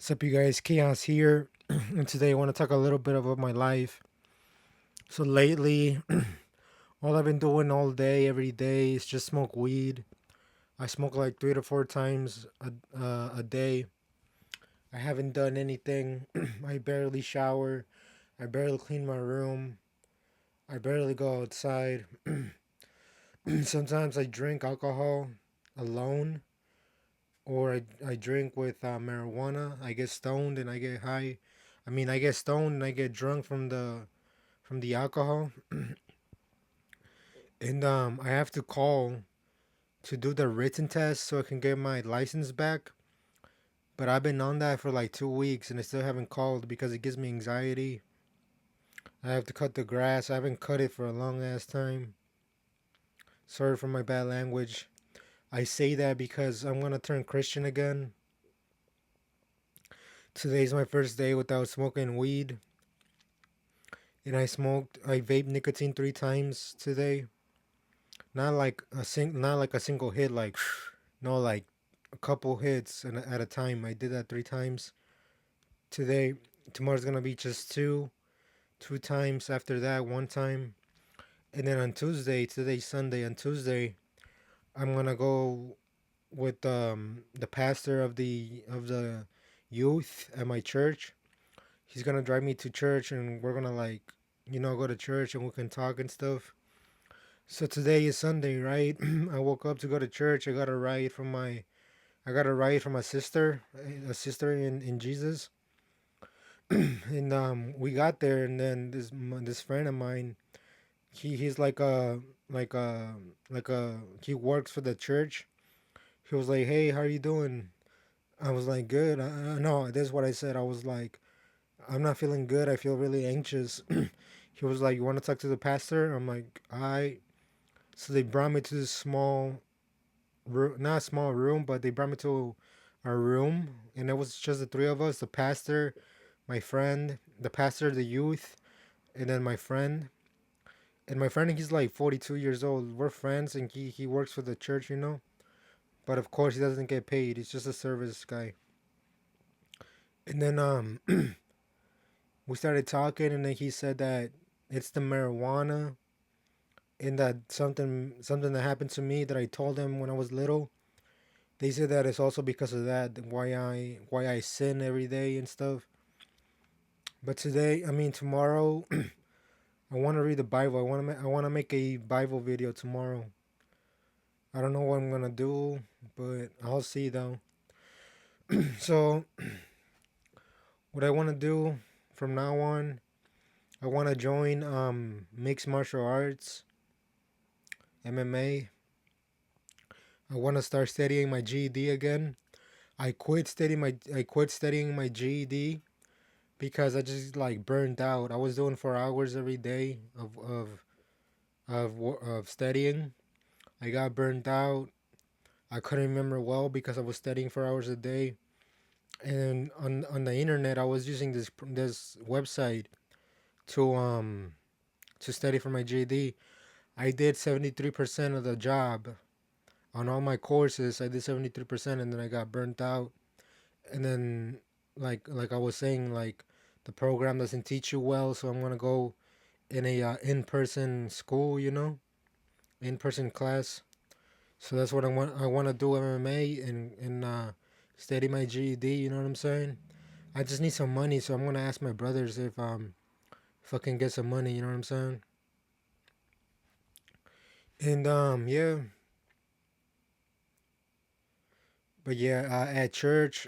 What's up, you guys? Chaos here, and today I want to talk a little bit about my life. So lately, all I've been doing all day, every day, is just smoke weed. I smoke like 3 to 4 times a day. I haven't done anything. I barely shower. I barely clean my room. I barely go outside. Sometimes I drink alcohol alone, or I drink with marijuana. I get stoned and I get high. I get stoned and I get drunk from the alcohol, and I have to call to do the written test so I can get my license back. But I've been on that for like 2 weeks and I still haven't called because it gives me anxiety. I have to cut the grass. I haven't cut it for a long ass time. Sorry for my bad language. I say that because I'm gonna turn Christian again. Today's my first day without smoking weed, and I vaped nicotine 3 times today. Not like a single hit, like no, like a couple hits at a time. I did that 3 times today. Tomorrow's gonna be just two times. After that, 1 time, and then on Tuesday, today's Sunday. On Tuesday, I'm gonna go with the pastor of the youth at my church. He's gonna drive me to church, and we're gonna go to church and we can talk and stuff. So today is Sunday, right? I woke up to go to church. I got a ride from a sister in Jesus, and we got there, and then this friend of mine, he's like a like a he works for the church. He was like, "Hey, how are you doing?" I was like, "Good." No, this is what I said. I was like, "I'm not feeling good. I feel really anxious." He was like, "You want to talk to the pastor?" I'm like, "I." So they brought me to this not a small room, but they brought me to our room, and it was just the three of us: the pastor, my friend, the pastor, the youth, and then my friend. And my friend, he's like 42 years old. We're friends, and he works for the church, you know. But of course, he doesn't get paid. He's just a service guy. And then we started talking, and then he said that it's the marijuana, and that something that happened to me that I told him when I was little. They said that it's also because of that why I sin every day and stuff. But today, tomorrow, I want to read the Bible. I want to make a Bible video tomorrow. I don't know what I'm gonna do, but I'll see though. So what I want to do from now on, I want to join mixed martial arts, MMA. I want to start studying my GED again. I quit studying my GED because I just like burned out. I was doing 4 hours every day of studying. I got burned out. I couldn't remember well because I was studying 4 hours a day. And on the internet, I was using this website to um to study for my GED. I did 73% of the job on all my courses. I did 73%, and then I got burnt out. And then like I was saying, like the program doesn't teach you well, so I'm gonna go in a in-person school, in-person class. So that's what I want. I want to do MMA and study my GED. You know what I'm saying? I just need some money, so I'm gonna ask my brothers if I can get some money. You know what I'm saying? And yeah, but yeah, at church,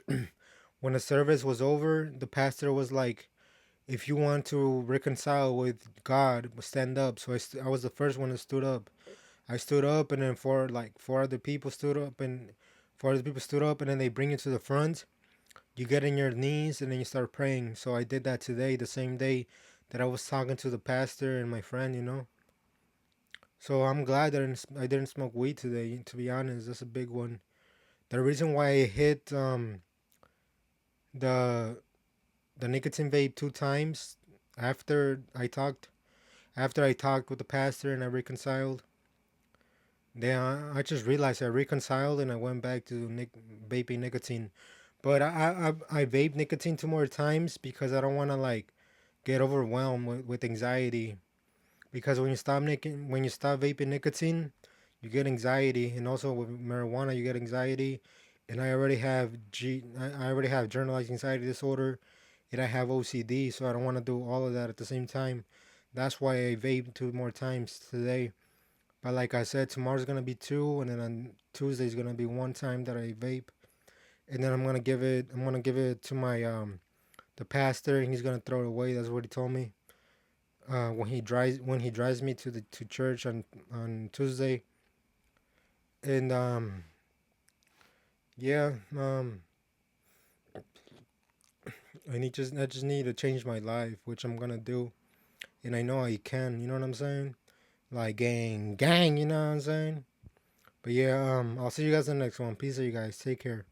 when the service was over, the pastor was like, "If you want to reconcile with God, stand up." So I was the first one that stood up. I stood up, and then four other people stood up, and four other people stood up, and then they bring you to the front. You get on your knees, and then you start praying. So I did that today, the same day that I was talking to the pastor and my friend. So I'm glad that I didn't smoke weed today. To be honest, that's a big one. The reason why I hit the the nicotine vape 2 times after I talked after I talked with the pastor and I reconciled. Then I just realized I reconciled and I went back to vaping nicotine. But I vape nicotine 2 more times because I don't want to like get overwhelmed with anxiety. Because when you stop vaping nicotine, you get anxiety, and also with marijuana you get anxiety. And I already have generalized anxiety disorder, and I have OCD, so I don't want to do all of that at the same time. That's why I vape 2 more times today. But like I said, tomorrow's gonna be two, and then on Tuesday's gonna be one time that I vape, and then I'm gonna give it to my the pastor, and he's gonna throw it away. That's what he told me. When he drives me to church on Tuesday, and yeah, I just need to change my life, which I'm gonna do, and I know I can. You know what I'm saying? Like gang, gang. You know what I'm saying? But yeah, I'll see you guys in the next one. Peace, out, you guys. Take care.